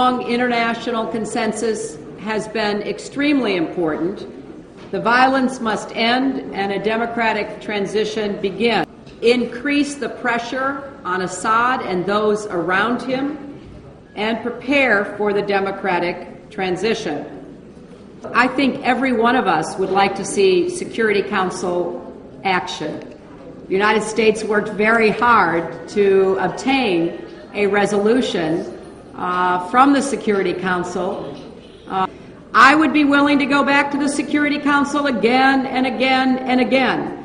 strong international consensus has been extremely important. The violence must end and a democratic transition begin. Increase the pressure on Assad and those around him and prepare for the democratic transition. I think every one of us would like to see Security Council action. The United States worked very hard to obtain a resolution from the Security Council. I would be willing to go back to the Security Council again and again and again.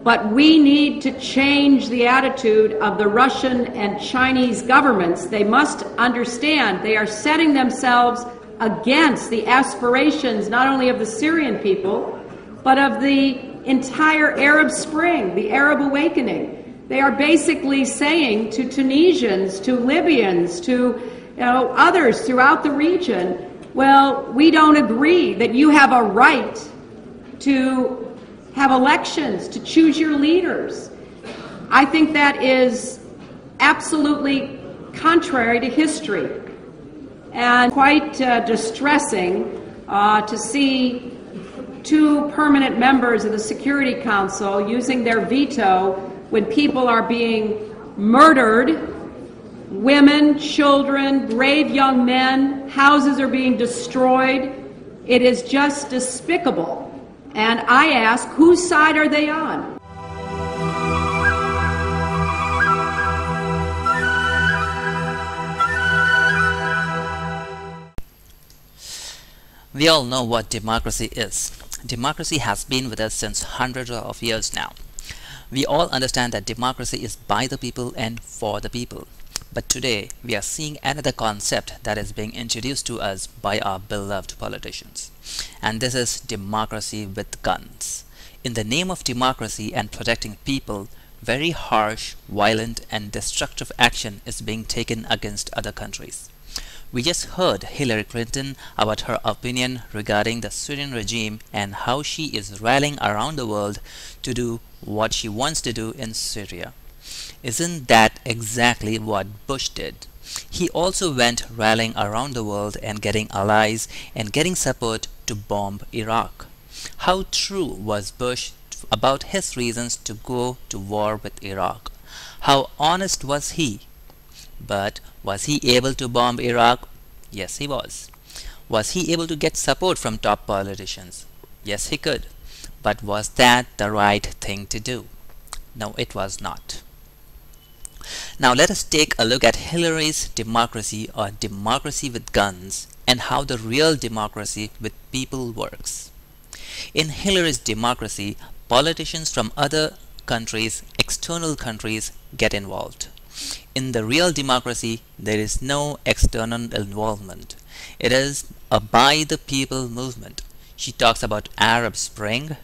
But we need to change the attitude of the Russian and Chinese governments. They must understand they are setting themselves against the aspirations not only of the Syrian people, but of the entire Arab Spring, the Arab awakening. They are basically saying to Tunisians, to Libyans, to others throughout the region, well, we don't agree that you have a right to have elections, to choose your leaders. I think that is absolutely contrary to history and quite distressing to see two permanent members of the Security Council using their veto when people are being murdered, women, children, brave young men, houses are being destroyed. It is just despicable. And I ask, whose side are they on? We all know what democracy is. Democracy has been with us since hundreds of years now. We all understand that democracy is by the people and for the people. But today, we are seeing another concept that is being introduced to us by our beloved politicians. And this is democracy with guns. In the name of democracy and protecting people, very harsh, violent, and destructive action is being taken against other countries. We just heard Hillary Clinton about her opinion regarding the Syrian regime and how she is rallying around the world to do what she wants to do in Syria. Isn't that exactly what Bush did? He also went rallying around the world and getting allies and getting support to bomb Iraq. How true was Bush about his reasons to go to war with Iraq? How honest was he? But was he able to bomb Iraq? Yes, he was. Was he able to get support from top politicians? Yes, he could. But was that the right thing to do? No, it was not. Now let us take a look at Hillary's democracy or democracy with guns and how the real democracy with people works. In Hillary's democracy, politicians from other countries, external countries, get involved. In the real democracy, there is no external involvement. It is a by the people movement. She talks about Arab Spring.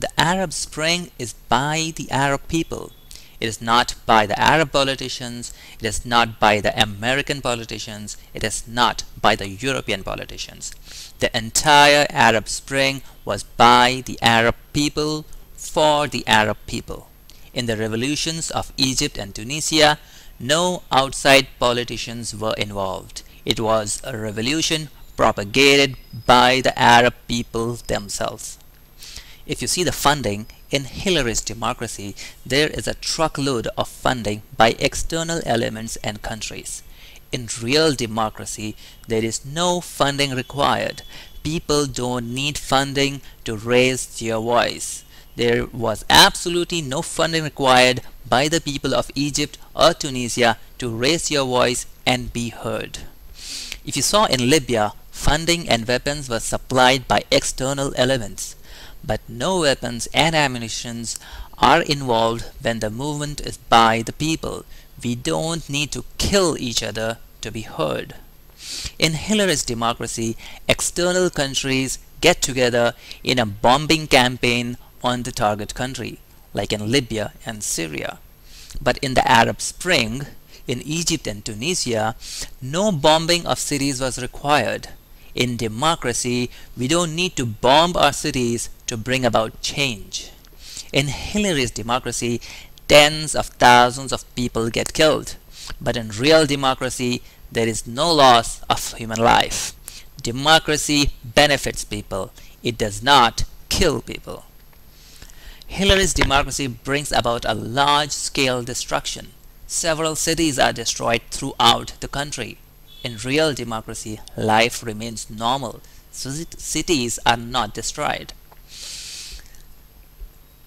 The Arab Spring is by the Arab people. It is not by the Arab politicians, it is not by the American politicians, it is not by the European politicians. The entire Arab Spring was by the Arab people, for the Arab people. In the revolutions of Egypt and Tunisia, no outside politicians were involved. It was a revolution propagated by the Arab people themselves. If you see the funding, in Hillary's democracy, there is a truckload of funding by external elements and countries. In real democracy, there is no funding required. People don't need funding to raise their voice. There was absolutely no funding required by the people of Egypt or Tunisia to raise your voice and be heard. If you saw in Libya, funding and weapons were supplied by external elements. But no weapons and ammunitions are involved when the movement is by the people. We don't need to kill each other to be heard. In Hillary's democracy, external countries get together in a bombing campaign on the target country, like in Libya and Syria. But in the Arab Spring, in Egypt and Tunisia, no bombing of cities was required. In democracy, we don't need to bomb our cities to bring about change. In Hillary's democracy, tens of thousands of people get killed. But in real democracy, there is no loss of human life. Democracy benefits people. It does not kill people. Hillary's democracy brings about a large-scale destruction. Several cities are destroyed throughout the country. In real democracy, life remains normal, so cities are not destroyed.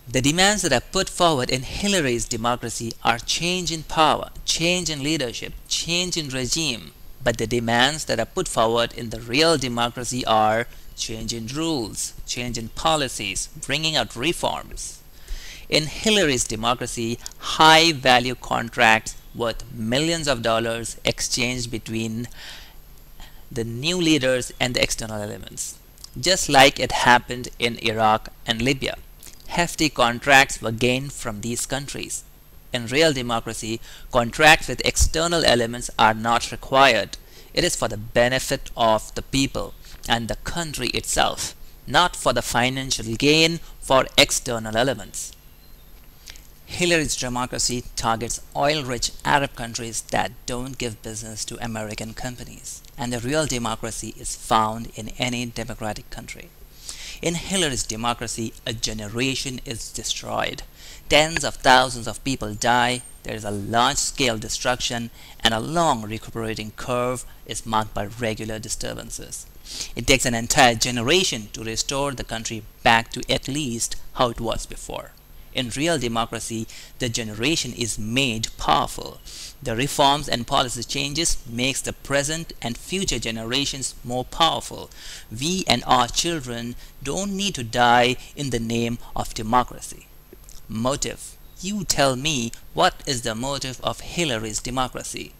The demands that are put forward in Hillary's democracy are change in power, change in leadership, change in regime. But the demands that are put forward in the real democracy are change in rules, change in policies, bringing out reforms. In Hillary's democracy, high-value contracts worth millions of dollars exchanged between the new leaders and the external elements, just like it happened in Iraq and Libya. Hefty contracts were gained from these countries. In real democracy, contracts with external elements are not required. It is for the benefit of the people and the country itself, not for the financial gain for external elements. Hillary's democracy targets oil-rich Arab countries that don't give business to American companies, and the real democracy is found in any democratic country. In Hillary's democracy, a generation is destroyed. Tens of thousands of people die, there is a large-scale destruction, and a long recuperating curve is marked by regular disturbances. It takes an entire generation to restore the country back to at least how it was before. In real democracy, the generation is made powerful. The reforms and policy changes makes the present and future generations more powerful. We and our children don't need to die in the name of democracy. Motive. You tell me what is the motive of Hillary's democracy,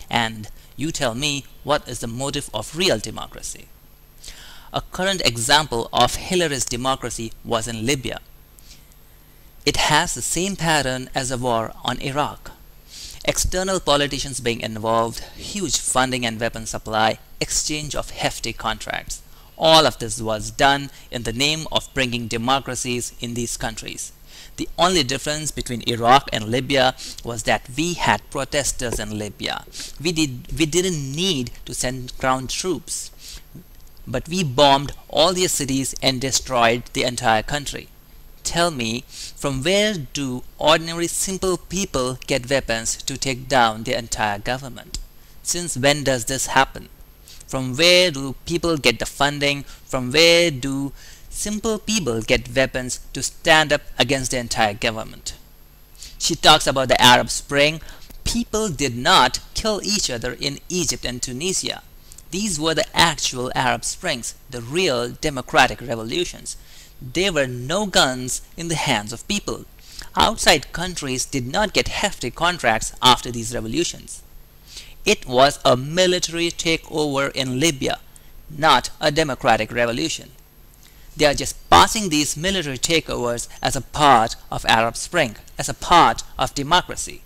and you tell me what is the motive of real democracy. A current example of Hillary's democracy was in Libya. It has the same pattern as the war on Iraq. External politicians being involved, huge funding and weapon supply, exchange of hefty contracts. All of this was done in the name of bringing democracies in these countries. The only difference between Iraq and Libya was that we had protesters in Libya. We didn't need to send ground troops, but we bombed all their cities and destroyed the entire country. Tell me, from where do ordinary simple people get weapons to take down the entire government? Since when does this happen? From where do people get the funding? From where do simple people get weapons to stand up against the entire government? She talks about the Arab Spring. People did not kill each other in Egypt and Tunisia. These were the actual Arab Springs, the real democratic revolutions. There were no guns in the hands of people. Outside countries did not get hefty contracts after these revolutions. It was a military takeover in Libya, not a democratic revolution. They are just passing these military takeovers as a part of Arab Spring, as a part of democracy.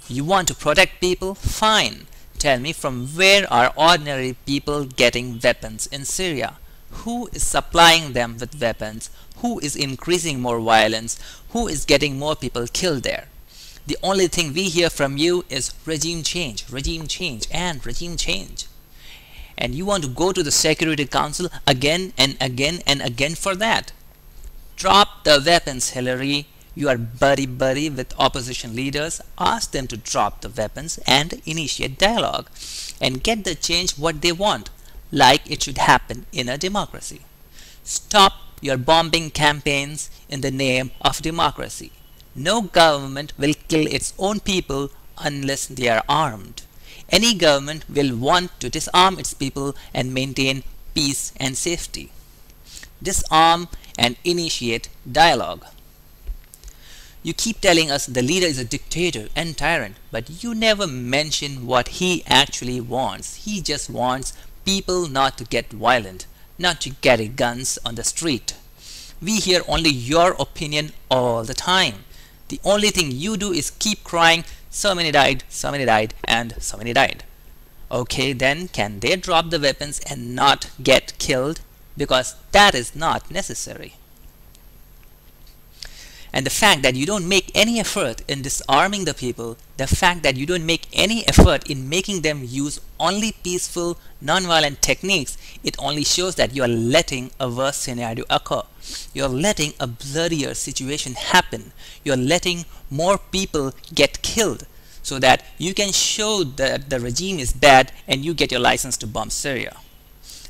You want to protect people? Fine. Tell me, from where are ordinary people getting weapons in Syria? Who is supplying them with weapons? Who is increasing more violence? Who is getting more people killed there? The only thing we hear from you is regime change, and regime change. And you want to go to the Security Council again and again and again for that. Drop the weapons, Hillary. You are buddy-buddy with opposition leaders. Ask them to drop the weapons and initiate dialogue and get the change what they want, like it should happen in a democracy. Stop your bombing campaigns in the name of democracy. No government will kill its own people unless they are armed. Any government will want to disarm its people and maintain peace and safety. Disarm and initiate dialogue. You keep telling us the leader is a dictator and tyrant, but you never mention what he actually wants. He just wants people not to get violent, not to carry guns on the street. We hear only your opinion all the time. The only thing you do is keep crying, so many died, and so many died. Okay, then can they drop the weapons and not get killed? Because that is not necessary. And the fact that you don't make any effort in disarming the people, the fact that you don't make any effort in making them use only peaceful, non-violent techniques, it only shows that you are letting a worse scenario occur. You are letting a bloodier situation happen. You are letting more people get killed so that you can show that the regime is bad and you get your license to bomb Syria.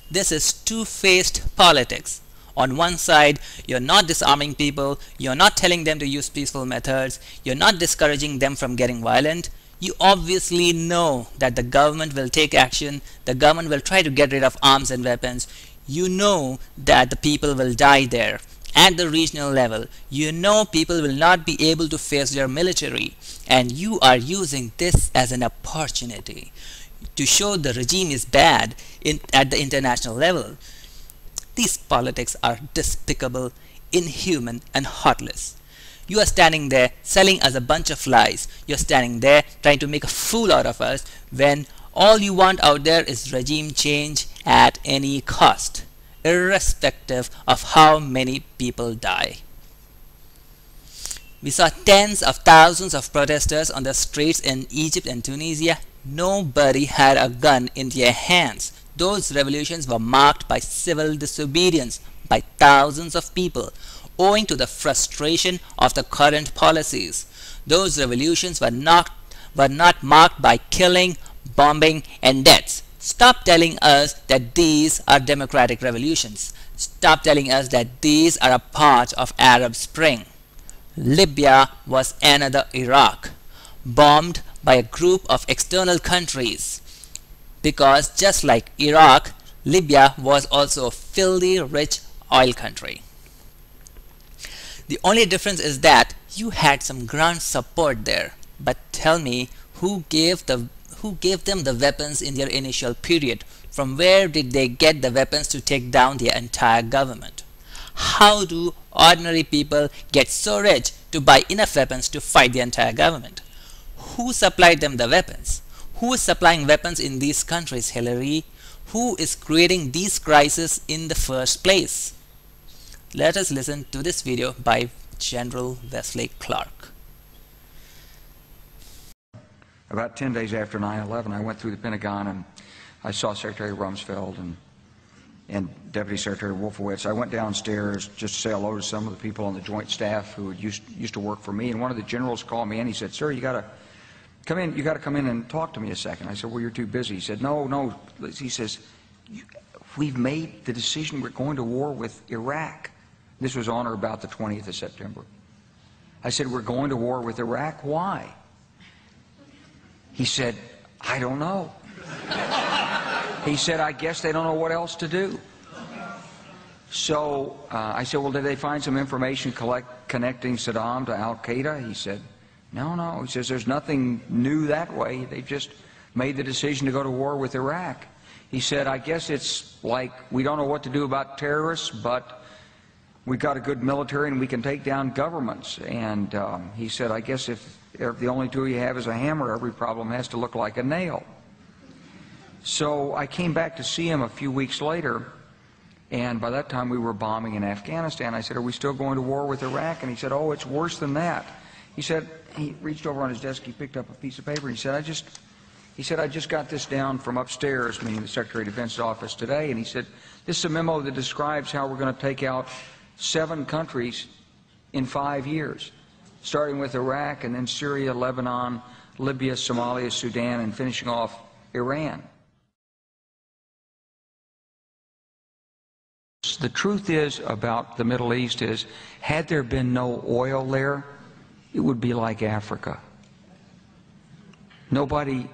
This is two-faced politics. On one side, you're not disarming people, you're not telling them to use peaceful methods, you're not discouraging them from getting violent. You obviously know that the government will take action, the government will try to get rid of arms and weapons. You know that the people will die there. At the regional level, you know people will not be able to face your military, and you are using this as an opportunity to show the regime is bad at the international level. These politics are despicable, inhuman, and heartless. You are standing there selling us a bunch of lies. You're standing there trying to make a fool out of us when all you want out there is regime change at any cost, irrespective of how many people die. We saw tens of thousands of protesters on the streets in Egypt and Tunisia. Nobody had a gun in their hands. Those revolutions were marked by civil disobedience by thousands of people, owing to the frustration of the current policies. Those revolutions were not marked by killing, bombing, and deaths. Stop telling us that these are democratic revolutions. Stop telling us that these are a part of Arab Spring. Libya was another Iraq, bombed by a group of external countries. Because just like Iraq, Libya was also a filthy rich oil country. The only difference is that you had some ground support there. But tell me, who gave them the weapons in their initial period? From where did they get the weapons to take down the entire government? How do ordinary people get so rich to buy enough weapons to fight the entire government? Who supplied them the weapons? Who is supplying weapons in these countries, Hillary? Who is creating these crises in the first place? Let us listen to this video by General Wesley Clark. About 10 days after 9/11, I went through the Pentagon and I saw Secretary Rumsfeld and Deputy Secretary Wolfowitz. I went downstairs just to say hello to some of the people on the Joint Staff who used to work for me, and one of the generals called me and he said, "Sir, you got to come in and talk to me a second." I said, "Well, you're too busy." He said, No. He says, "We've made the decision. We're going to war with Iraq." This was on or about the 20th of September. I said, "We're going to war with Iraq. Why?" He said, "I don't know." He said, "I guess they don't know what else to do." So I said, "Well, did they find some information connecting Saddam to Al-Qaeda?" He said, No. He says, "There's nothing new that way. They just made the decision to go to war with Iraq." He said, "I guess it's like we don't know what to do about terrorists, but we've got a good military and we can take down governments." And he said, "I guess if the only tool you have is a hammer, every problem has to look like a nail." So I came back to see him a few weeks later, and by that time we were bombing in Afghanistan. I said, "Are we still going to war with Iraq?" And he said, "Oh, it's worse than that." He said, he reached over on his desk, he picked up a piece of paper, and he said, I just got this down from upstairs," meaning the Secretary of Defense's office today, and he said, "This is a memo that describes how we're going to take out 7 countries in 5 years, starting with Iraq and then Syria, Lebanon, Libya, Somalia, Sudan, and finishing off Iran." The truth is about the Middle East is, had there been no oil there, it would be like Africa. Nobody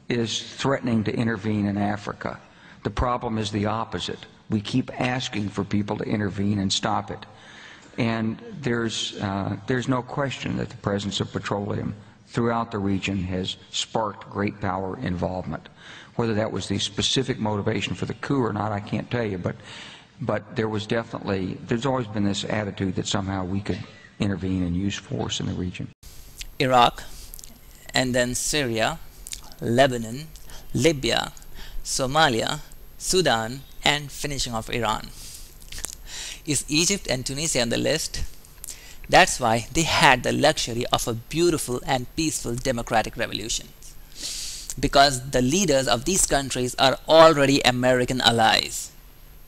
is threatening to intervene in Africa. The problem is the opposite. We keep asking for people to intervene and stop it. And there's no question that the presence of petroleum throughout the region has sparked great power involvement. Whether that was the specific motivation for the coup or not, I can't tell you, but there's always been this attitude that somehow we could intervene and use force in the region. Iraq, and then Syria, Lebanon, Libya, Somalia, Sudan, and finishing off Iran. Is Egypt and Tunisia on the list? That's why they had the luxury of a beautiful and peaceful democratic revolution. Because the leaders of these countries are already American allies.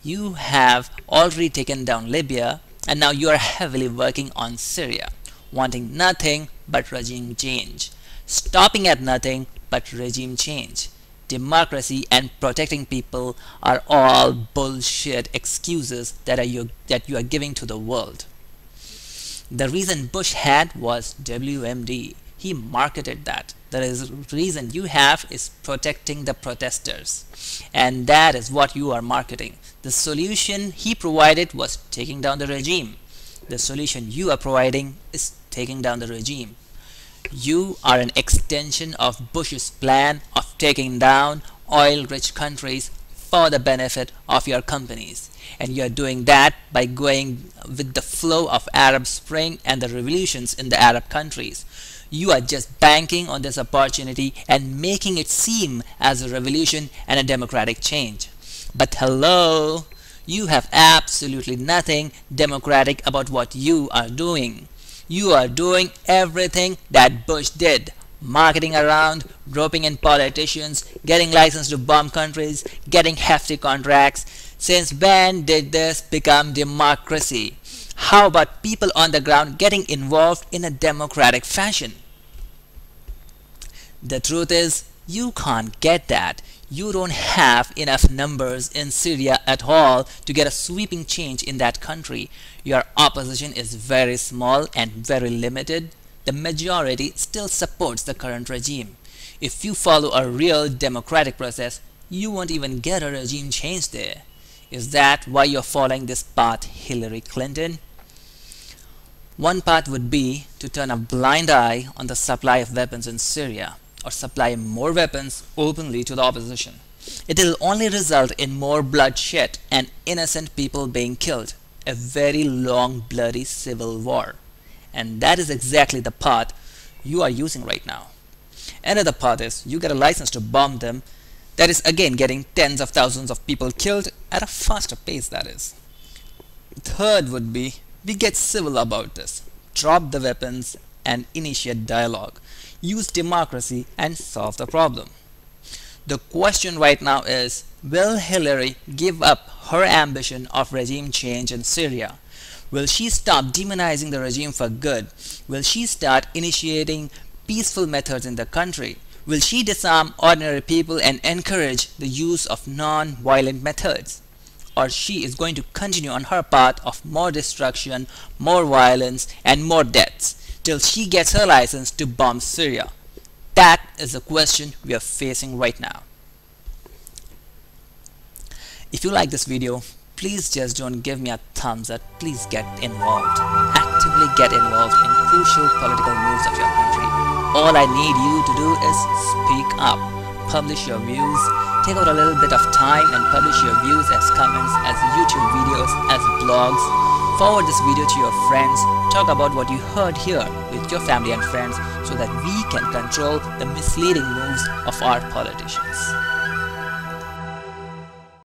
You have already taken down Libya, and now you are heavily working on Syria, wanting nothing but regime change, stopping at nothing but regime change. Democracy and protecting people are all bullshit excuses that you are giving to the world. The reason Bush had was WMD. He marketed that. The reason you have is protecting the protesters. And that is what you are marketing. The solution he provided was taking down the regime. The solution you are providing is taking down the regime. You are an extension of Bush's plan of taking down oil-rich countries for the benefit of your companies. And you are doing that by going with the flow of Arab Spring and the revolutions in the Arab countries. You are just banking on this opportunity and making it seem as a revolution and a democratic change. But hello, you have absolutely nothing democratic about what you are doing. You are doing everything that Bush did. Marketing around, roping in politicians, getting licensed to bomb countries, getting hefty contracts. Since when did this become democracy? How about people on the ground getting involved in a democratic fashion? The truth is, you can't get that. You don't have enough numbers in Syria at all to get a sweeping change in that country. Your opposition is very small and very limited. The majority still supports the current regime. If you follow a real democratic process, you won't even get a regime change there. Is that why you're following this path, Hillary Clinton? One path would be to turn a blind eye on the supply of weapons in Syria, or supply more weapons openly to the opposition. It will only result in more bloodshed and innocent people being killed, a very long bloody civil war. And that is exactly the path you are using right now. Another path is you get a license to bomb them, that is again getting tens of thousands of people killed at a faster pace, that is. Third would be we get civil about this, drop the weapons and initiate dialogue. Use democracy and solve the problem. The question right now is, will Hillary give up her ambition of regime change in Syria? Will she stop demonizing the regime for good? Will she start initiating peaceful methods in the country? Will she disarm ordinary people and encourage the use of non-violent methods? Or she is going to continue on her path of more destruction, more violence and more deaths, till she gets her license to bomb Syria? That is the question we are facing right now. If you like this video, please just don't give me a thumbs up. Please get involved. Actively get involved in crucial political moves of your country. All I need you to do is speak up, publish your views, take out a little bit of time and publish your views as comments, as YouTube videos, as blogs. Forward this video to your friends. Talk about what you heard here with your family and friends so that we can control the misleading moves of our politicians.